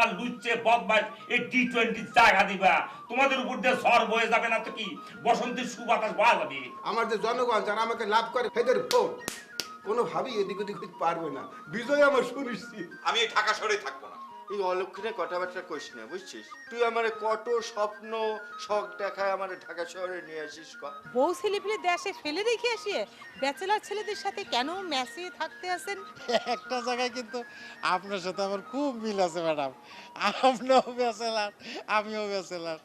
আমার লুচ্ছে বদমাইশ এই টি-20 জায়গা দিবা, তোমাদের উপর দিয়ে ঝড় বয়ে যাবে না তো কি বসন্তের সুবাতাস বয়া যাবে। আমার যে জনগণ যারা আমাকে লাভ করে সেদের ভোট কোনোভাবেই এদিক ওদিক হইতে পারবে না, বিজয় আমার সুনিশ্চিত। আমি এই ঢাকা শহরে থাকবো না। এই অলক্ষণে কথাবার্তা কইস না, বুঝছিস? তুই আমার কত স্বপ্ন শখ দেখায় আমার ঢাকা শহরে নিয়ে আসিস ক। বউ ছেলেপিলে দেশে ফেলে রেখে আসিয়ে ব্যাচেলার ছেলেদের সাথে কেন ম্যাচে থাকতে আসেন? একটা জায়গায় কিন্তু আপনার সাথে আমার খুব মিল আছে ম্যাডাম, আপনিও ব্যাচেলার আমিও ব্যাচেলার।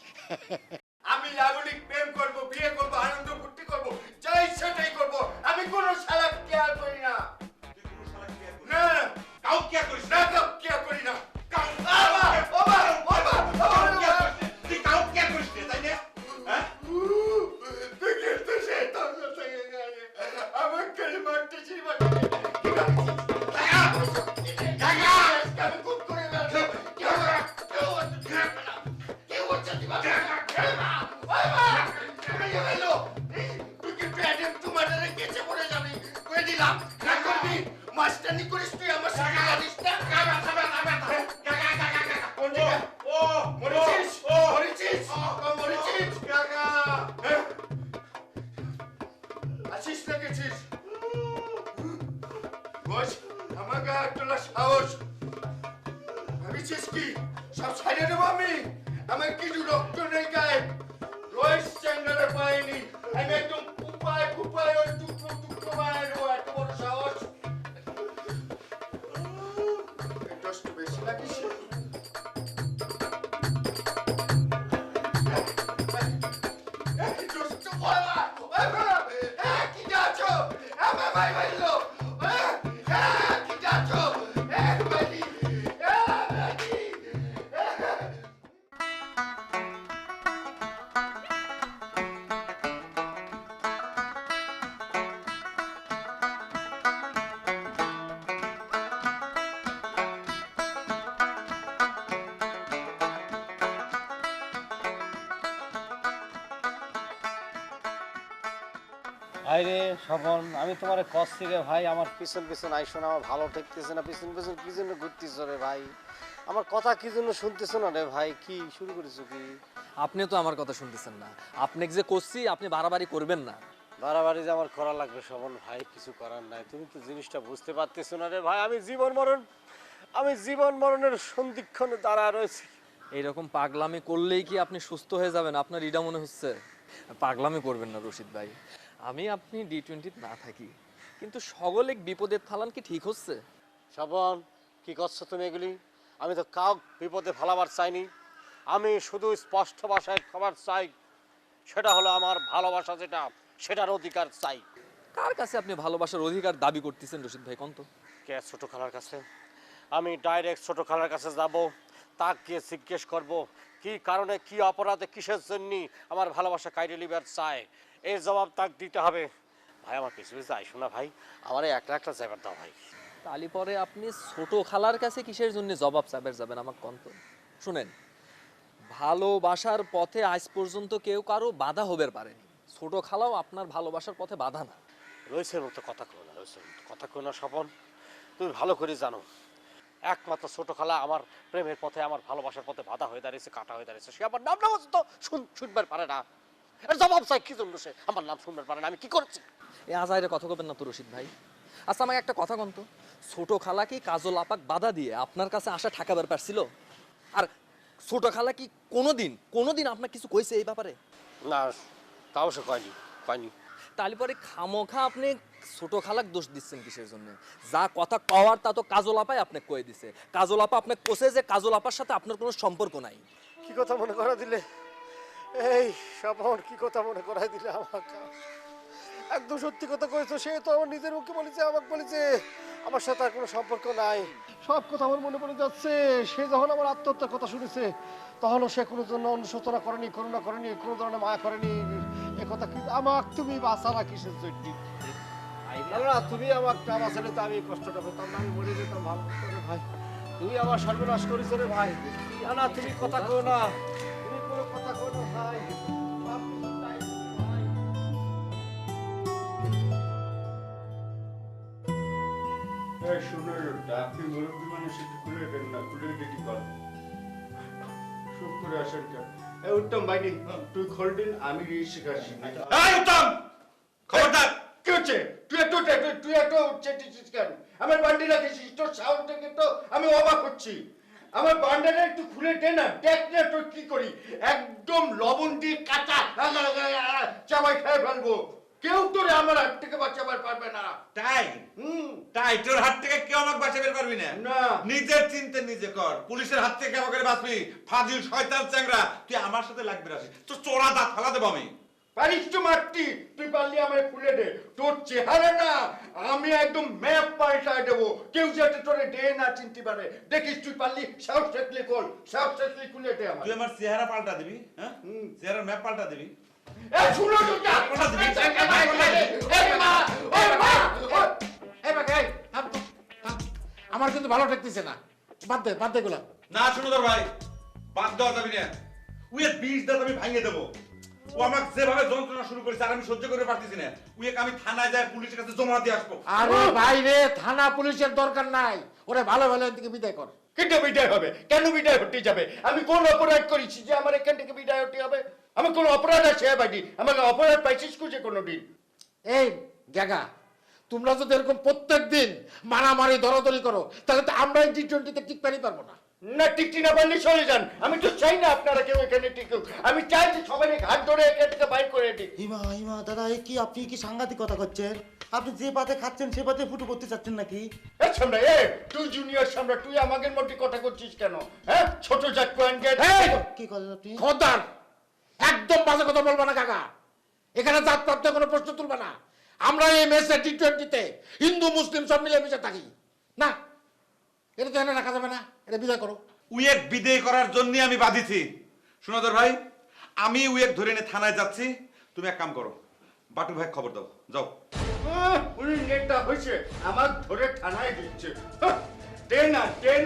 আমি লাবণিক প্রেম করব, বিয়ে করব, আনন্দ ফুর্তি করব, যাই সেটাই করব, আমি কোনো শালা কেয়ার করি না। না কাউ কি করিস না, কাউ কেয়ার করি না। বাবা বাবা বাবা তুই কাউ কি করিস তাই না? হ্যাঁ তুই কিন্তু সেটা আমার কাছে মারতেছি আমি খুব করে কেউ হচ্ছে তুই কি প্যাডেম তোমার গেছে পড়ে যাবি কয়ে দিলাম না করবি মাস্টারনি করিস তুই আমার সাথে জানিস না মরেছিস মরেছিস মরেছিস কাকা আছিস না গেছিস বস আমার গা তোলা সাহস ভাবিছিস কি সব ছাড়িয়ে দেবো আমি আমার কিছু রক্ত নেই গায়ে রয়েস চ্যাংড়ারে পাইনি আমি একদম কুপায় কুপায় ওই টুকরো টুকরো বানাই দেবো এত বড় সাহস একটু বেশি লাগিস ভাই রে স্বপন, আমি তোমার কষ্ট রে ভাই, আমার পিছন পিছন আইসো না, আমার ভালো ঠেকতেছে না, পিছন পিছন কি জন্য ঘুরতেছো রে ভাই, আমার কথা কি জন্য শুনতেছো না রে ভাই, কি শুরু করেছো কি? আপনি তো আমার কথা শুনতেছেন না, আপনাকে যে করছি আপনি বাড়াবাড়ি করবেন না। বাড়াবাড়ি যে আমার করা লাগবে স্বপন ভাই, কিছু করার নাই, তুমি তো জিনিসটা বুঝতে পারতেছো না রে ভাই, আমি জীবন মরণের সন্ধিক্ষণে দাঁড়া রয়েছি। এইরকম পাগলামি করলেই কি আপনি সুস্থ হয়ে যাবেন? আপনার এটা মনে হচ্ছে? পাগলামি করবেন না রশিদ ভাই, আমি আপনি টি-20 না থাকি কিন্তু সকলে বিপদের ফালান কি ঠিক হচ্ছে? স্বপন কি করছো তুমি এগুলি? আমি তো কাউ বিপদে ফেলাবার চাইনি, আমি শুধু স্পষ্ট ভাষায় খবর চাই, সেটা হলো আমার ভালোবাসা যেটা সেটার অধিকার চাই। কার কাছে আপনি ভালোবাসার অধিকার দাবি করতেছেন রশিদ ভাই, কোন তো? কে? ছোট খালার কাছে। আমি ডাইরেক্ট ছোট খালার কাছে যাব, তাকে জিজ্ঞেস করব কি কারণে, কি অপরাধে, কিসের জন্য আমার ভালোবাসা কাইরে লিবার চায়, এই জবাব তাকে দিতে হবে। ভাই আমার পিছু পিছু আইসো না ভাই, আমার একটা একটা যাবার দাও ভাই। তালি পরে আপনি ছোট খালার কাছে কিসের জন্য জবাব চাবের যাবেন আমার কোন তো? শুনেন, ভালোবাসার পথে আজ পর্যন্ত কেউ কারো বাধা হবে পারেনি, ছোট খালাও আপনার ভালোবাসার পথে বাধা না। রয়েছের মতো কথা কো না, রয়েছের মতো কথা কো না স্বপন, তুমি ভালো করে জানো একমাত্র ছোট খালা আমার প্রেমের পথে, আমার ভালোবাসার পথে বাধা হয়ে দাঁড়িয়েছে, কাটা হয়ে দাঁড়িয়েছে, সে আমার নাম তো শুনবার পারে না, জবাব চাই কি জন্য সে আমার নাম শুনবার পারে না, আমি কি করেছি? এই আজাইরে কথা কবেন না তো রশিদ ভাই। আচ্ছা আমাকে একটা কথা কন তো, ছোট খালা কি কাজল আপাক বাধা দিয়ে আপনার কাছে আসা ঠেকাবার পারছিল? আর ছোট খালা কি কোনোদিন আপনার কিছু কইছে এই ব্যাপারে? না, তাও সে কয়নি। তাহলে পরে খামোখা আপনি ছোট খালাক দোষ দিচ্ছেন কিসের জন্য? যা কথা কওয়ার তা তো কাজল আপাই আপনাকে কয়ে দিছে, কাজল আপা আপনাকে কোসে যে কাজল আপার সাথে আপনার কোনো সম্পর্ক নাই। কি কথা মনে করা দিলে এই স্বপন, কি কথা মনে করাই দিলে আমাকে? একদম সত্যি কথা কয়েছো, সে তো আমার নিজের মুখে বলেছে, আমাকে বলেছে আমার সাথে আর কোনো সম্পর্ক নাই, সব কথা আমার মনে পড়ে যাচ্ছে। সে যখন আমার আত্মহত্যার কথা শুনেছে তখনও সে কোনো জন্য অনুশোচনা করেনি, করুণা করেনি, কোনো ধরনের মায়া করেনি। এ কথা কি আমাকে তুমি বাঁচালা কিসের জন্য? না তুমি আমাকে না বাঁচালে তো আমি কষ্টটা পেতাম না, আমি মরে যেতাম ভালো করে। ভাই তুমি আমার সর্বনাশ করেছো রে ভাই। না তুমি কথা কো না, তুমি কোনো কথা কো না ভাই। শুনে আপনি মুরব্বী মানুষ একটু খুলে দেন না, খুলে দিতে পারেন। চুপ করে আসেন কেন? এই উত্তম বাইনি, তুই খোলদিন, আমি শিখাচ্ছি। এই উত্তম, খবরদার। কি হচ্ছে? তুই একটু চেটিস কেন? আমার বান্ডি রাখিস, তোর সাউন্ড থেকে তো আমি অবাক হচ্ছি। আমার বান্ডাটা একটু খুলে দে না, দেখ না তোর কি করি। একদম লবণ দিয়ে কাঁচা চাবাই খেয়ে ফেলবো। কেউ তোরে আমার হাত থেকে বাঁচাবার পারবে না। তাই তাই তোর হাত থেকে কেউ আমাকে বাঁচাতে পারবি না। না। নিজের চিন্তা নিজে কর। পুলিশের হাত থেকে কেমন করে বাঁচবি? ফাজিল শয়তান চ্যাংরা, তুই আমার সাথে লাগবে রাখি, তো চোরা দাঁত ফালা দেবো আমি। পারিস তো মারতি, তুই পারলি আমায় খুলে দে। তোর চেহারা না আমি একদম ম্যাপ পাল্টায় দেবো, কেউ যাতে তোরে দে না চিনতে পারে। দেখিস তুই পারলি, সাহস থাকলে কল, সাহস থাকলে খুলে দে আমার। তুই আমার চেহারা পাল্টা দিবি? হ্যাঁ, চেহারার ম্যাপ পাল্টা দিবি? এই শুনো তো যা। পাল্টা দিবি? আমার কিন্তু ভালো ঠেকতেছে না, বাদ দে গুলা। না সুন্দর ভাই, বাদ দেওয়া যাবি না। উয়ে 20 দাঁত আমি ভাঙিয়ে দেবো। ও আমাকে যেভাবে যন্ত্রণা শুরু করেছে আর আমি সহ্য করে পারতেছি না। উয়েকে আমি থানায় যাই, পুলিশের কাছে জমা দিয়ে আসবো। আরে ভাই রে, থানা পুলিশের দরকার নাই, ওরে ভালো ভালো থেকে বিদায় কর। কিন্তু বিদায় হবে কেন? বিদায় হতে যাবে? আমি কোন অপরাধ করেছি যে আমার এখান থেকে বিদায় হতে হবে? আমার কোন অপরাধ আছে বাড়ি? আমাকে অপরাধ পাইছিস খুঁজে কোনোদিন? এই গ্যাগা, তোমরা যদি এরকম প্রত্যেক দিন মারামারি দরাদরি করো তাহলে তো আমরা এই টি-20তে টিকতে পারবো না। না, টিকটি না পারলে চলে যান। আমি তো চাই না আপনারা কেউ এখানে টিকুক। আমি চাই যে সবাই ঘাট ধরে এখান থেকে বাইর করে দিক। হিমা দাদা, এ কি আপনি কি সাংঘাতিক কথা করছেন? আপনি যে পাতে খাচ্ছেন সে পাতে ফুটো করতে চাচ্ছেন নাকি? এই সামনে, তুই জুনিয়র সামনে, তুই আমাদের মধ্যে কথা করছিস কেন? হ্যাঁ, ছোট জাত কোয়ানকে। কি করেন আপনি? খোদার, একদম বাজে কথা বলবা না কাকা। এখানে জাত পাত কোনো প্রশ্ন তুলবা না। আমরা এই ম্যাচে টি-20তে হিন্দু মুসলিম সব মিলেমিশে থাকি না। এটা তো এখানে রাখা যাবে না, এটা বিদায় করো। উয়েক বিদেয় করার জন্য আমি বাঁধিছি। সুনদর ভাই, আমি উয়েক ধরে নিয়ে থানায় যাচ্ছি। তুমি এক কাম করো, বাটু ভাই খবর দাও, যাও। উনি নেতা হয়েছে, আমার ধরে থানায় দিচ্ছে। দে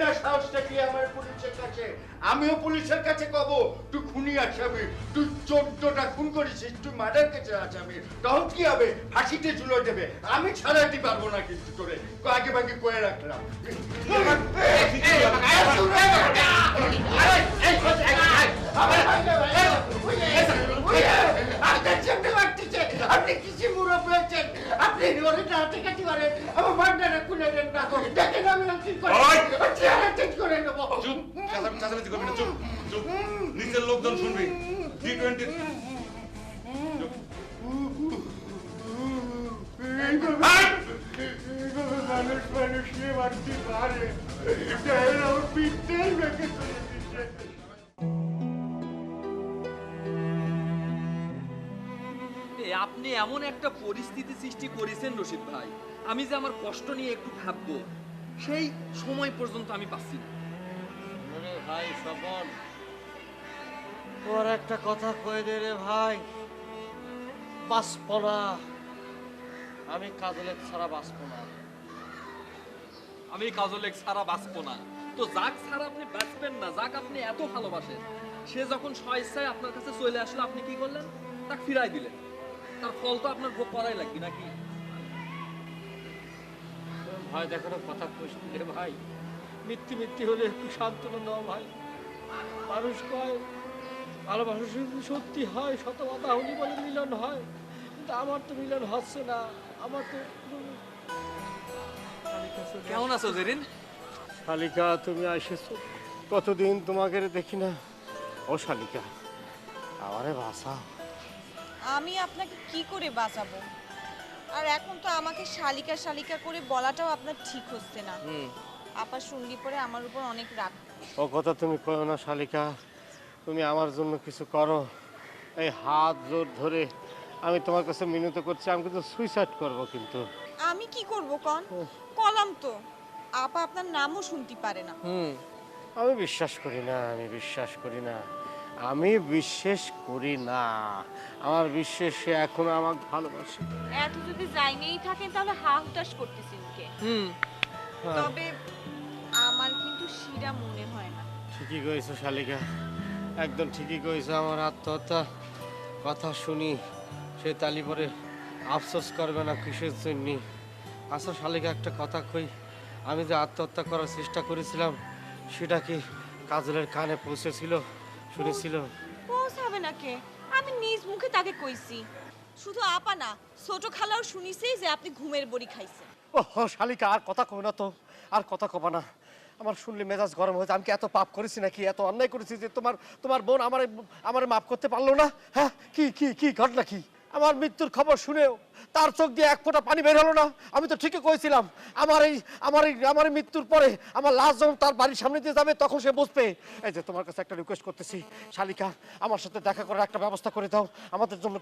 না সাহসটা কি আমার পুলিশের কাছে? আমিও পুলিশের কাছে কব তুই খুনি আসামি, তুই 14টা খুন করেছিস, তুই মার্ডার কেসে আসামি। তখন কি হবে? ফাঁসিতে ঝুলো দেবে। আমি ছাড়াতে পারবো না কিন্তু তোরে, আগে ভাগে কয়ে রাখলাম। আপনি কিছু মুড়ো পেয়েছেন, আপনি ওরে হাতে কাটি মারেন, আমার ভান্ডারে খুলে দেন না। দেখেন আমি কি করে চেহারা চেঞ্জ করে নেবো। চুপ, চাচামেচি করবি না, চুপ চুপ। নিচের লোকজন শুনবি। টি-20 মানুষ নিয়ে মারতে পারে, আমার পিঠেই ভেঙে চলে দিচ্ছে। আপনি এমন একটা পরিস্থিতি সৃষ্টি করেছেন রশিদ ভাই, আমি যে আমার কষ্ট নিয়ে একটু ভাববো সেই সময় পর্যন্ত আমি পাচ্ছি না। ভাই স্বপন, তোর একটা কথা কয়ে দে রে ভাই, বাঁচবো না আমি, কাজলের ছাড়া বাঁচবো না আমি, কাজলেক ছাড়া বাঁচবো না। তো যাক ছাড়া আপনি বাঁচবেন না, যাক আপনি এত ভালোবাসেন, সে যখন স্বেচ্ছায় আপনার কাছে চলে আসলো আপনি কি করলেন? তাকে ফিরাই দিলেন। তার ফল তো আপনার ভোগ করাই লাগবে নাকি? ভাই দেখানো কথা কইস রে ভাই, মিথ্যে হলে একটু সান্ত্বনা দাও ভাই। মানুষ কয় ভালোবাসা সত্যি হয়, শত কথা হলি বলে মিলন হয়, কিন্তু আমার তো মিলন হচ্ছে না। আমার তো কেমন আছো জেরিন? শালিকা, তুমি এসেছো, কতদিন তোমাকে দেখি না। ও শালিকা, আমারে বাঁচাও। আমি আপনাকে কি করে বাঁচাবো? আর এখন তো আমাকে শালিকা শালিকা করে বলাটাও আপনার ঠিক হচ্ছে না। আপা শুনলি পরে আমার উপর অনেক রাগ। ও কথা তুমি কয়ো না শালিকা, তুমি আমার জন্য কিছু করো। এই হাত জোর ধরে আমি তোমার কাছে মিনতি করছি, আমি কিন্তু সুইসাইড করব। কিন্তু আমি কি করব কন? কলাম তো আপা আপনার নামও শুনতে পারে না। আমি বিশ্বাস করি না, আমি বিশ্বাস করি না। আমার বিশ্বাস সে এখনো আমাকে ভালোবাসে। এত যদি যাইনেই থাকেন তাহলে হা হুতাশ করতেছেন কে? তবে আমার কিন্তু শিরা মনে হয় না। ঠিকই কইছো শালিকা, একদম ঠিকই কইছো। আমার আত্মহত্যা কথা শুনি সে তালি পরে আফসোস করবে না কিসের জন্য। আচ্ছা শালিকা, একটা কথা কই, আমি যে আত্মহত্যা করার চেষ্টা করেছিলাম সেটা কি কাজলের কানে পৌঁছেছিল? শুনেছিল? পৌঁছাবে না কে? আমি নিজ মুখে তাকে কইছি। শুধু আপা না, ছোট খালাও শুনিছে যে আপনি ঘুমের বড়ি খাইছেন। ও শালিকা, আর কথা কই না তো, আর কথা কবা না। আমার শুনলে মেজাজ গরম হয়েছে। আমি কি এত পাপ করেছি নাকি, এত অন্যায় করেছি যে তোমার বোন আমার মাফ করতে পারলো না? হ্যাঁ, কি কি কি ঘটনা কি? আমার মৃত্যুর খবর শুনেও তার চোখ দিয়ে এক ফোঁটা পানি বের হলো না। আমি তো ঠিকই কইছিলাম আমার এই মৃত্যুর পরে আমার লাশ যখন তার বাড়ির সামনে দিয়ে যাবে তখন সে বুঝবে। এই যে তোমার কাছে একটা রিকোয়েস্ট করতেছি শালিকা, আমার সাথে দেখা করার একটা ব্যবস্থা করে দাও। আমাদের জন্য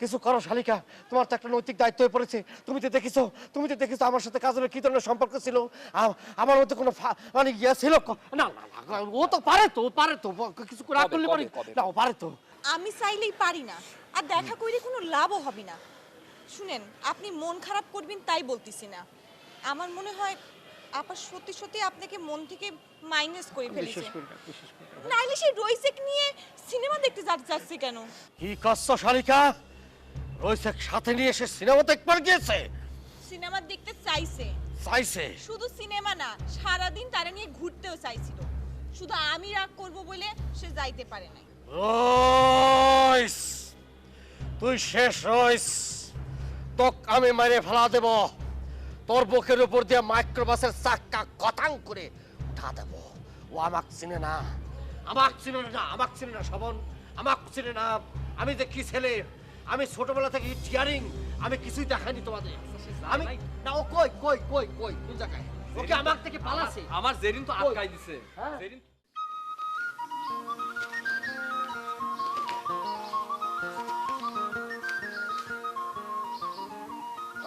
কিছু করো শালিকা। তোমার তো একটা নৈতিক দায়িত্ব হয়ে পড়েছে। তুমি তো দেখেছো আমার সাথে কাজলের কি ধরনের সম্পর্ক ছিল। আমার মধ্যে কোনো মানে ইয়ে ছিল না? না, ও তো পারে তো কিছু না করলে পারি না, ও পারে তো। আমি চাইলেই পারি না, আর দেখা কইলে কোনো লাভও হবে না। শুনেন, আপনি মন খারাপ করবেন তাই বলতেছি না। আমার মনে হয় আপা সত্যি সত্যি আপনাকে মন থেকে মাইনাস করে ফেলেছে। নাইলে সে রইসেক নিয়ে সিনেমা দেখতে যাচ্ছে কেন? কি করছো শালিকা? রইসেক সাথে নিয়ে এসে সিনেমা দেখবার গিয়েছে? সিনেমা দেখতে চাইছে। শুধু সিনেমা না, সারাদিন তারা নিয়ে ঘুরতেও চাইছিল। শুধু আমি রাগ করব বলে সে যাইতে পারে নাই। রইস, তুই শেষ রইস। তোক আমি মেরে ফেলা দেব। তোর বুকের উপর দিয়ে মাইক্রোবাসের চাক্কা কথাং করে উঠা দেব। ও আমাকে চিনে না শোভন, আমাকে চিনে না। আমি যে কি ছেলে, আমি ছোটবেলা থেকে টিয়ারিং, আমি কিছুই দেখাইনি তোমাদের। আমি না, ও কই কোন জায়গায়? ওকে আমার থেকে পালাছে। আমার জেরিন তো আটকাই দিছে। জেরিন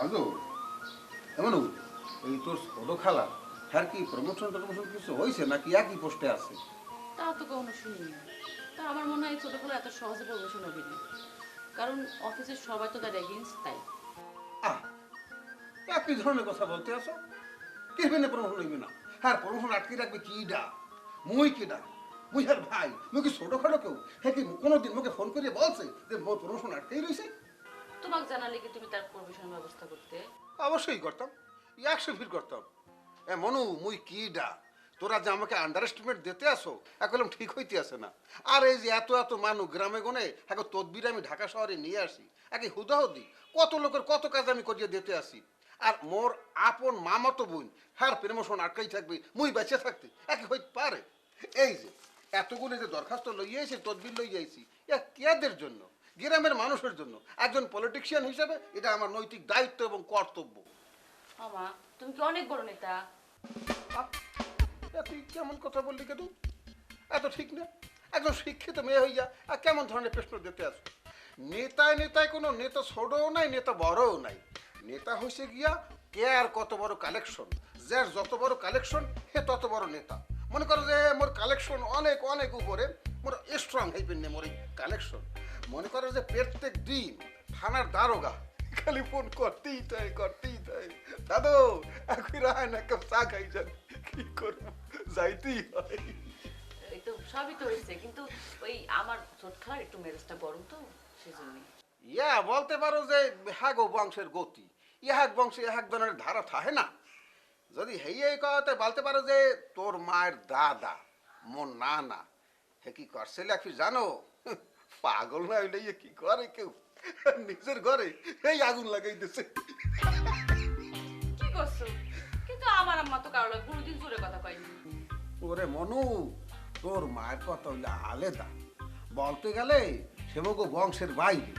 আজো এমন এই তোর ছোট খালা হ্যাঁ কি প্রমোশন কিছু হয়েছে নাকি একই পোস্টে আছে? তা তো কখনো শুনিনি। তা আমার মনে হয় ছোটগুলো এত সহজে প্রমোশন হবে না, কারণ অফিসের সবাই তো তার এগেইনস্ট। তাই একই ধরনের কথা বলতে আসো। কি হবে না প্রমোশন হইবে না? হ্যাঁ, প্রমোশন আটকে রাখবে কি ডা? মুই কি ডা? মুই আর ভাই মুই কি ছোটখাটো কেউ? হ্যাঁ কি কোনোদিন মুখে ফোন করে বলছে যে মোর প্রমোশন আটকেই রয়েছে? তোমাকে জানালে কি তুমি তার প্রমোশন ব্যবস্থা করতে? অবশ্যই করতাম, 100 করতাম। মনু মুই কি ডা? তোরা যে আমাকে আন্ডার এস্টিমেট দিতে আসো একদম ঠিক হইতে আসে না। আর এই যে এত মানুষ গ্রামে গনে এখন তদবির আমি ঢাকা শহরে নিয়ে আসি, একে হুদাহুদি কত লোকের কত কাজ আমি করিয়ে দিতে আসি। আর মোর আপন মামাতো বোন হ্যাঁ প্রমোশন আটকাই থাকবে মুই বেঁচে থাকতে একে হইতে পারে? এই যে এতগুলো যে দরখাস্ত লইয়াছি, তদবির লইয়াছি, কেদের জন্য? গ্রামের মানুষের জন্য। একজন পলিটিশিয়ান হিসেবে এটা আমার নৈতিক দায়িত্ব এবং কর্তব্য। মামা, তুমি কি অনেক বড় নেতা? তুই কেমন কথা বললি কেন? এত ঠিক না? একজন শিক্ষিত মেয়ে হইয়া আর কেমন ধরনের প্রশ্ন দিতে আসো? নেতায় কোনো নেতা ছোটও নাই, নেতা বড়ও নাই। নেতা হয়েছে গিয়া কে আর কত বড় কালেকশন, যার যত বড় কালেকশন হে তত বড় নেতা। মনে করো যে মোর কালেকশন অনেক উপরে, মোর স্ট্রং হইবেন না মোর এই কালেকশন। মনে করো যে প্রত্যেক দিন থানার দারোগা খালি ফোন করতেই তাই দাদু এখন রায় না কেউ চা খাই যান, কি করবো যাইতেই হয়। এই তো সবই তো হয়েছে, কিন্তু ওই আমার ছোট খালার একটু মেজাজটা গরম তো, সেজন্য। বলতে পারো যে হ্যাঁ গো বংশের গতি, ইহাক বংশে ইহাক ধরনের ধারা থাকে না। যদি হেই কথাতে বলতে পারো যে তোর মায়ের দাদা মোর না হে কি করছে লেখি জানো? পাগল না হইলে কি করে কেউ নিজের ঘরে এই আগুন লাগাই দিছে। কি করছো? কিন্তু আমার আম্মা তো কারো লাগে কোনোদিন জোরে কথা কয়নি। ওরে মনু, তোর মায়ের কথা হইলে আলাদা। বলতে গেলে সেবগো বংশের বাইরে।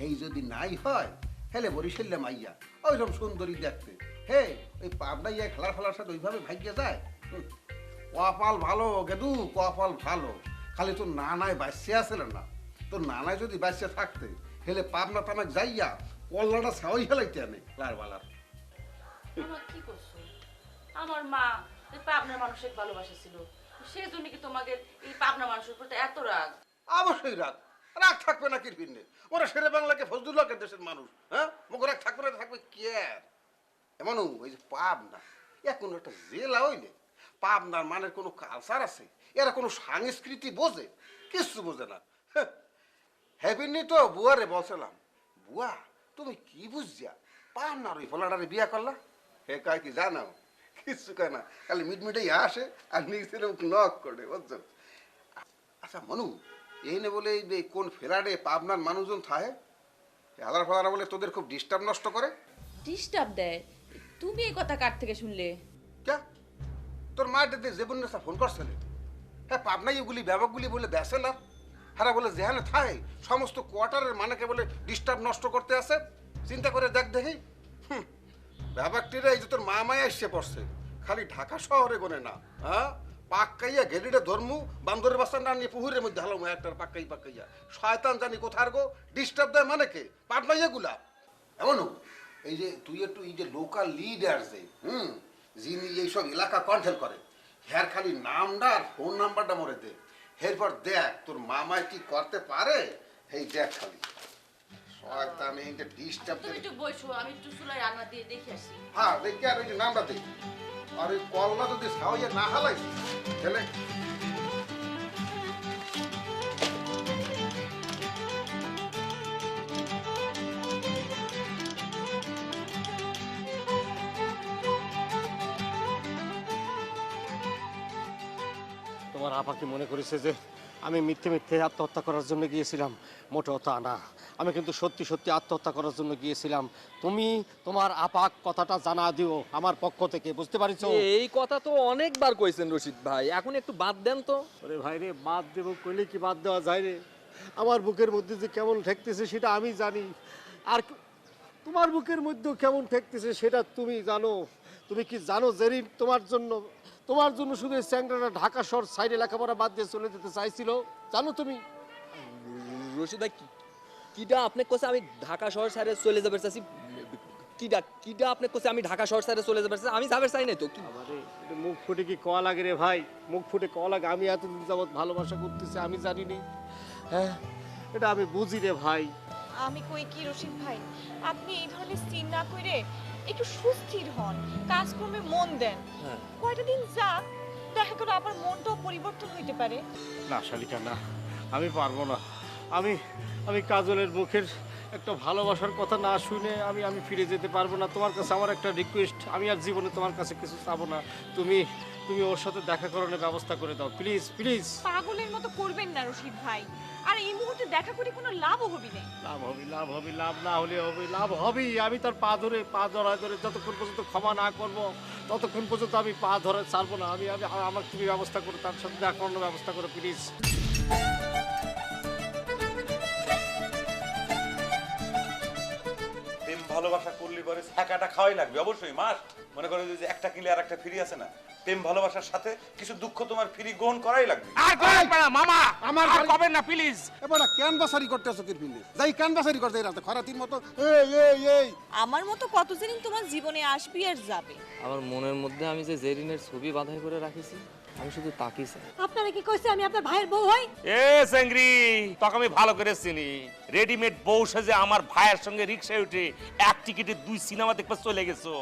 এই যদি নাই হয় হেলে বরিশাল্লে মাইয়া ওইরকম সুন্দরী দেখতে। হে ওই পাবনাইয়া খেলার সাথে ওইভাবে ভাগ্যে যায়। কপাল ভালো গেদু, কপাল ভালো। খালি তোর নানায় বাঁচতে আসছিল না। তোর নানায় যদি বাঁচতে থাকতে হেলে পাবনা টানাক যাইয়া কল্লাটা ছাওয়াই হেলাইতে আনে লার বালার। কি করছো? আমার মা পাবনার মানুষের ভালোবাসা ছিল, সেই জন্য কি তোমাদের এই পাবনা মানুষের প্রতি এত রাগ? অবশ্যই রাগ থাকবে না কির ভিন্নে। ওরা শেরে বাংলাকে ফজলুল্লাহকে দেশের মানুষ। হ্যাঁ, মুখ রাগ থাকবে না, থাকবে কে? এমন ওই যে পাবনা এখন একটা জেলা হইলে পাবনার মানের কোনো কালচার আছে? এরা কোনো সংস্কৃতি বোঝে? কিচ্ছু বোঝে না। হ্যাপিনি তো বুয়ারে বলছিলাম, বুয়া তুমি কি বুঝছিয়া পাবনার ওই ফলাটারে বিয়া করলা? হে কয় কি জানো? কিচ্ছু কয় না, খালি মিটমিটেই আসে আর নিজের নক করে, বুঝছো? আচ্ছা মনু এই নে বলে এই যে কোন ফেরাডে পাবনার মানুষজন থাকে আলার ফালারা বলে তোদের খুব ডিস্টার্ব নষ্ট করে। ডিস্টার্ব দেয়? তুমি এই কথা কার থেকে শুনলে? কে তোর মা ডেতে জেবুন্নেসা ফোন করছিলে? হ্যাঁ পাবনাই এগুলি ব্যাপকগুলি বলে বেসেলা হারা বলে যেখানে থাকে সমস্ত কোয়ার্টারের মানেকে বলে ডিস্টার্ব নষ্ট করতে আসে। চিন্তা করে দেখ দেখি ব্যাপারটিরা এই যে তোর মা মায় এসে পড়ছে খালি ঢাকা শহরে গোনে না, হ্যাঁ পাক্কাইয়া ঘেরিটা ধর্মু বান্দরের বাসা না নিয়ে পুহুরের মধ্যে হালো একটার পাক্কাইয়া শয়তান জানি কোথার গো ডিস্টার্ব দেয় মানে কে পাবনাই এগুলা এমনও এই যে তুই একটু এই যে লোকাল লিডার যে যিনি এইসব এলাকা কন্ট্রোল করে হ্যার খালি নামটা আর ফোন নাম্বারটা মরে দে এরপর দেখ তোর মামায় কি করতে পারে এই দেখ খালি শয়তান এই যে ডিস্টার্ব তুমি একটু বসো, আমি একটু চুলায় রান্না দিয়ে দেখে আসি। হ্যাঁ দেখি আর ওই যে নামটা দেখি আর ওই কলটা যদি সাওয়া না হালাই তাহলে তোমার আপা কি মনে করেছে যে আমি মিথ্যে মিথ্যে আত্মহত্যা করার জন্য গিয়েছিলাম? মোটেও তা না, আমি কিন্তু সত্যি সত্যি আত্মহত্যা করার জন্য গিয়েছিলাম। তুমি তোমার আপাক কথাটা জানা দিও আমার পক্ষ থেকে, বুঝতে পারিছো? এই কথা তো অনেকবার কইছেন রশিদ ভাই, এখন একটু বাদ দেন তো। ওরে ভাই রে, বাদ দেবো কইলে কি বাদ দেওয়া যায় রে? আমার বুকের মধ্যে যে কেমন ঠেকতেছে সেটা আমি জানি, আর তোমার বুকের মধ্যেও কেমন ঠেকতেছে সেটা তুমি জানো। তুমি কি জানো জেরিন তোমার জন্য শুধু এই চ্যাংড়াটা ঢাকা শহর সাইডে লেখাপড়া বাদ দিয়ে চলে যেতে চাইছিল, জানো তুমি? রশিদ ভাই কিটা আপনি কোসে আমি ঢাকা শহর সাইডে চলে যাবে চাইছি? কিটা আপনি কোসে আমি ঢাকা শহর সাইডে চলে যাবে চাইছি? আমি যাবে চাই নাই তো। কি আমারে এটা মুখ ফুটে কি কওয়া লাগে রে ভাই? মুখ ফুটে কওয়া লাগে আমি এতদিন যাবত ভালোবাসা করতেছি আমি জানিনি? হ্যাঁ এটা আমি বুঝি রে ভাই। আমি কই কি রশিদ ভাই, আপনি এই ধরনের সিন না কইরে একটু সুস্থির হন, কাজকর্মে মন দেন। হ্যাঁ। কয়টা দিন যাক, দেখা গেল আবার মনটাও পরিবর্তন হইতে পারে। না শালিকা না, আমি পারবো না। আমি কাজলের মুখের একটা ভালোবাসার কথা না শুনে আমি ফিরে যেতে পারবো না। তোমার কাছে আমার একটা রিকোয়েস্ট, আমি আর জীবনে তোমার কাছে কিছু চাবো না। তুমি ওর সাথে দেখা করানোর ব্যবস্থা করে দাও প্লিজ প্লিজ। পাগলের মতো করবেন না রশিদ ভাই, আর এই মুহূর্তে দেখা করে কোনো লাভও হবে না। লাভ না হলে হবে, লাভ হবেই। আমি তার পা ধরে যতক্ষণ পর্যন্ত ক্ষমা না করব ততক্ষণ পর্যন্ত আমি পা ধরে ছাড়বো না। আমার তুমি ব্যবস্থা করে তার সাথে দেখা করানোর ব্যবস্থা করে প্লিজ। প্রেম ভালোবাসা করলে পরে ছাকাটা খাওয়াই লাগবে অবশ্যই মাস। মনে করো যে একটা কিনলে আর একটা ফ্রি আছে না, প্রেম ভালোবাসার সাথে কিছু দুঃখ তোমার ফ্রি গ্রহণ করাই লাগবে। আর করেন না মামা, আমার আর কবেন না প্লিজ। এবার ক্যানভাসারি করতেছো কি ফিল্ডে যাই ক্যানভাসারি করতে রাতে খরাতির মতো এই আমার মতো কতদিন তোমার জীবনে আসবি আর যাবে। আমার মনের মধ্যে আমি যে জেরিনের ছবি বাঁধাই করে রাখিছি, আমি শুধু তাকিয়ে চাই। আপনারা কি কইছে আমি আপনার ভাইয়ের বউ হই? এ সেঙ্গরি, তোকে আমি ভালো করে চিনি। রেডিমেড বউ সেজে আমার ভাইয়ের সঙ্গে রিকশায় উঠে এক টিকিটে 2 সিনেমা দেখতে চলে গেছো।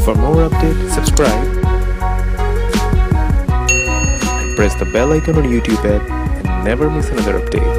For more updates, subscribe and press the bell icon on YouTube app and never miss another update.